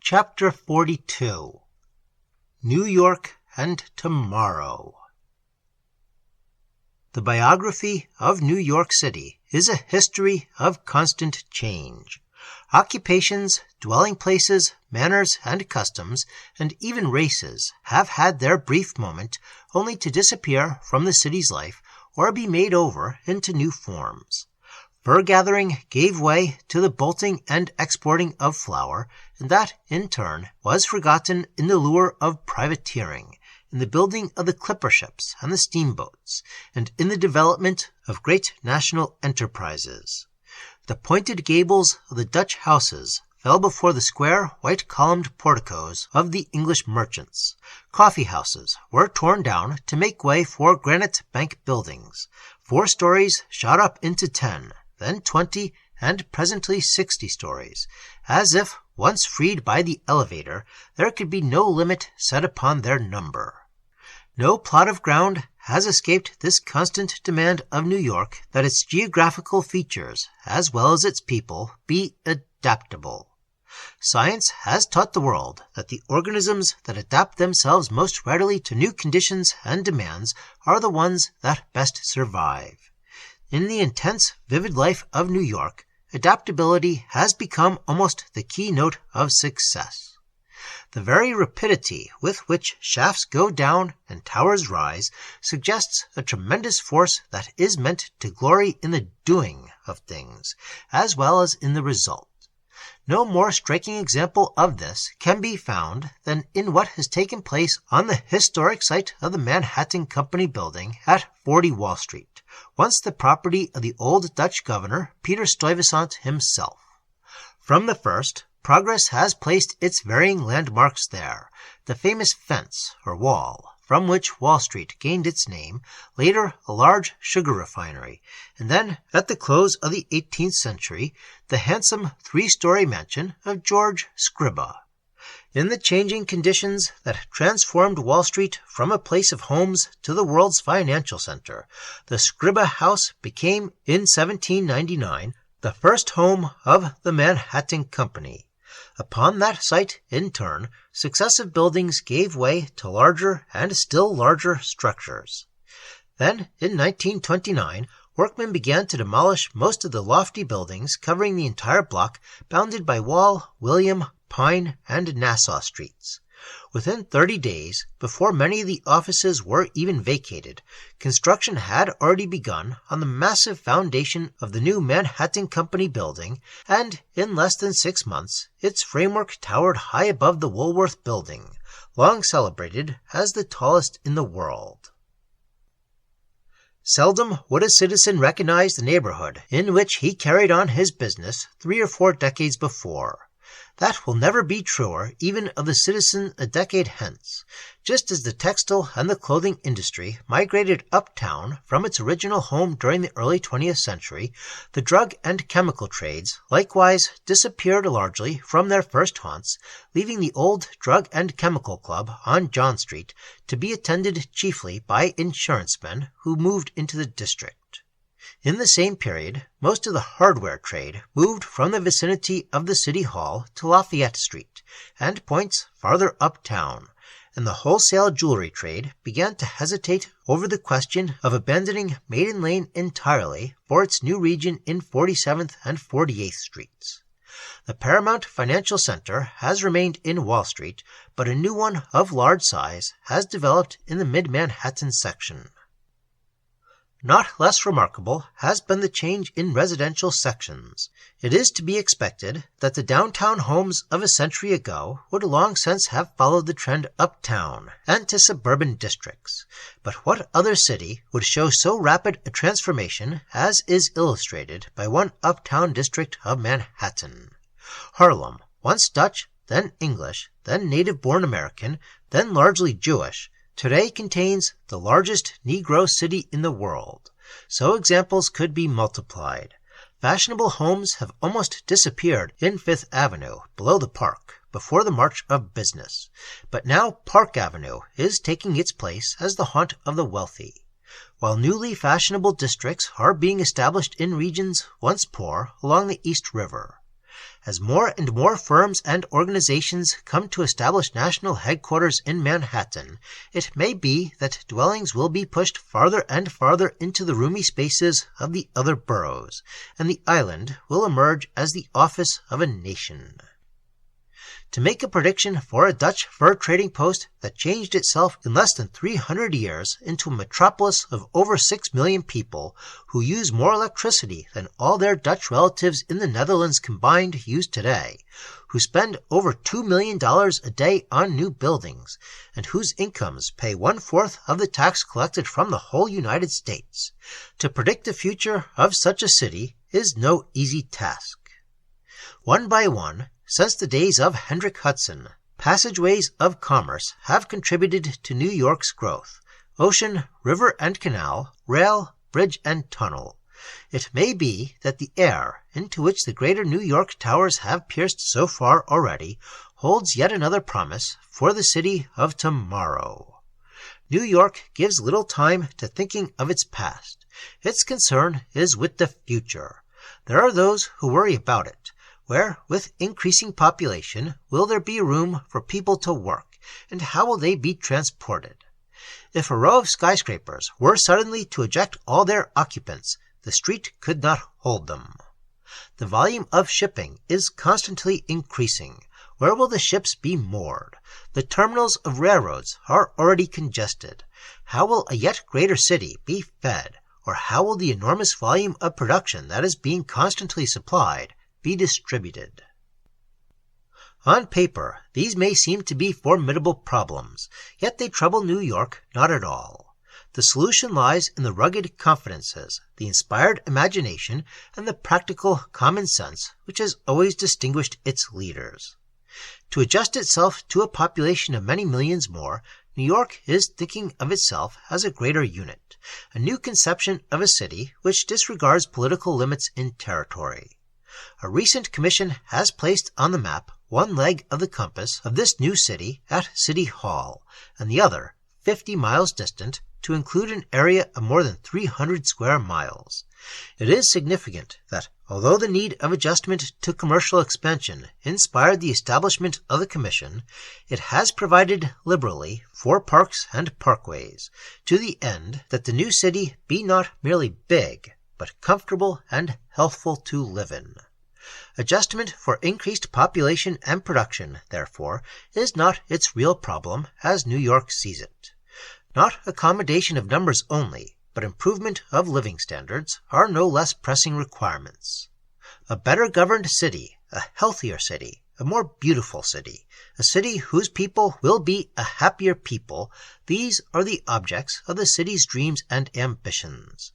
Chapter 42 New York and Tomorrow. The biography of New York City is a history of constant change. Occupations, dwelling places, manners and customs, and even races have had their brief moment only to disappear from the city's life or be made over into new forms. Fur gathering gave way to the bolting and exporting of flour, and that, in turn, was forgotten in the lure of privateering, in the building of the clipper ships and the steamboats, and in the development of great national enterprises. The pointed gables of the Dutch houses fell before the square, white-columned porticos of the English merchants. Coffee houses were torn down to make way for granite bank buildings. 4 stories shot up into 10, then 20, and presently 60 stories, as if, once freed by the elevator, there could be no limit set upon their number. No plot of ground has escaped this constant demand of New York that its geographical features, as well as its people, be adaptable. Science has taught the world that the organisms that adapt themselves most readily to new conditions and demands are the ones that best survive. In the intense, vivid life of New York, adaptability has become almost the keynote of success. The very rapidity with which shafts go down and towers rise suggests a tremendous force that is meant to glory in the doing of things, as well as in the result. No more striking example of this can be found than in what has taken place on the historic site of the Manna-Hatin Company building at 40 Wall Street, once the property of the old Dutch governor, Peter Stuyvesant himself. From the first, progress has placed its varying landmarks there, the famous fence, or wall, from which Wall Street gained its name, later a large sugar refinery, and then, at the close of the 18th century, the handsome 3-story mansion of George Scriba. In the changing conditions that transformed Wall Street from a place of homes to the world's financial center, the Scriba House became, in 1799, the first home of the Manna-Hatin Company. Upon that site, in turn, successive buildings gave way to larger and still larger structures. Then, in 1929, workmen began to demolish most of the lofty buildings covering the entire block bounded by Wall, William, Pine, and Nassau Streets. Within 30 days, before many of the offices were even vacated, construction had already begun on the massive foundation of the new Manna-Hatin Company building, and in less than 6 months, its framework towered high above the Woolworth Building, long celebrated as the tallest in the world. Seldom would a citizen recognize the neighborhood in which he carried on his business 3 or 4 decades before. That will never be truer even of the citizen a decade hence. Just as the textile and the clothing industry migrated uptown from its original home during the early 20th century, the drug and chemical trades likewise disappeared largely from their first haunts, leaving the old Drug and Chemical Club on John Street to be attended chiefly by insurance men who moved into the district. In the same period, most of the hardware trade moved from the vicinity of the City Hall to Lafayette Street and points farther uptown, and the wholesale jewelry trade began to hesitate over the question of abandoning Maiden Lane entirely for its new region in 47th and 48th Streets. The paramount financial center has remained in Wall Street, but a new one of large size has developed in the mid-Manhattan section. Not less remarkable has been the change in residential sections. It is to be expected that the downtown homes of a century ago would long since have followed the trend uptown and to suburban districts. But what other city would show so rapid a transformation as is illustrated by one uptown district of Manhattan? Harlem, once Dutch, then English, then native-born American, then largely Jewish, today contains the largest Negro city in the world. So examples could be multiplied. Fashionable homes have almost disappeared in Fifth Avenue, below the Park, before the march of business. But now Park Avenue is taking its place as the haunt of the wealthy, while newly fashionable districts are being established in regions once poor along the East River. As more and more firms and organizations come to establish national headquarters in Manhattan, it may be that dwellings will be pushed farther and farther into the roomy spaces of the other boroughs, and the island will emerge as the office of a nation. To make a prediction for a Dutch fur trading post that changed itself in less than 300 years into a metropolis of over 6 million people who use more electricity than all their Dutch relatives in the Netherlands combined use today, who spend over $2 million a day on new buildings, and whose incomes pay 1/4 of the tax collected from the whole United States. To predict the future of such a city is no easy task. One by one, since the days of Hendrik Hudson, passageways of commerce have contributed to New York's growth: ocean, river and canal, rail, bridge and tunnel. It may be that the air into which the greater New York towers have pierced so far already holds yet another promise for the city of tomorrow. New York gives little time to thinking of its past. Its concern is with the future. There are those who worry about it. Where, with increasing population, will there be room for people to work, and how will they be transported? If a row of skyscrapers were suddenly to eject all their occupants, the street could not hold them. The volume of shipping is constantly increasing. Where will the ships be moored? The terminals of railroads are already congested. How will a yet greater city be fed, or how will the enormous volume of production that is being constantly supplied be distributed? On paper, these may seem to be formidable problems, yet they trouble New York not at all. The solution lies in the rugged confidences, the inspired imagination, and the practical common sense which has always distinguished its leaders. To adjust itself to a population of many millions more, New York is thinking of itself as a greater unit, a new conception of a city which disregards political limits in territory. A recent commission has placed on the map one leg of the compass of this new city at City Hall, and the other 50 miles distant, to include an area of more than 300 square miles. It is significant that, although the need of adjustment to commercial expansion inspired the establishment of the commission, it has provided liberally for parks and parkways, to the end that the new city be not merely big, but comfortable and healthful to live in. Adjustment for increased population and production, therefore, is not its real problem as New York sees it. Not accommodation of numbers only, but improvement of living standards are no less pressing requirements. A better governed city, a healthier city, a more beautiful city, a city whose people will be a happier people, these are the objects of the city's dreams and ambitions.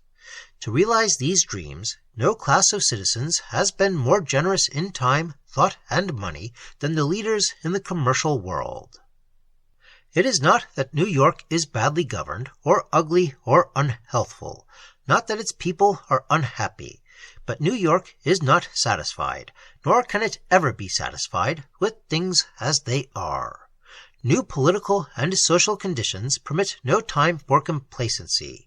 To realize these dreams, no class of citizens has been more generous in time, thought, and money than the leaders in the commercial world. It is not that New York is badly governed, or ugly, or unhealthful, not that its people are unhappy, but New York is not satisfied, nor can it ever be satisfied with things as they are. New political and social conditions permit no time for complacency.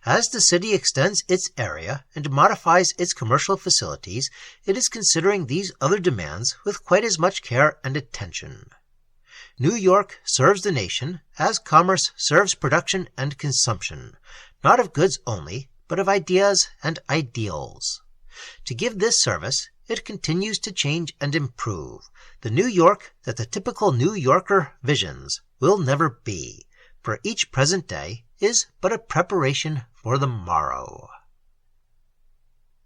As the city extends its area and modifies its commercial facilities, it is considering these other demands with quite as much care and attention. New York serves the nation as commerce serves production and consumption, not of goods only, but of ideas and ideals. To give this service, it continues to change and improve. The New York that the typical New Yorker visions will never be, for each present day is but a preparation for the morrow.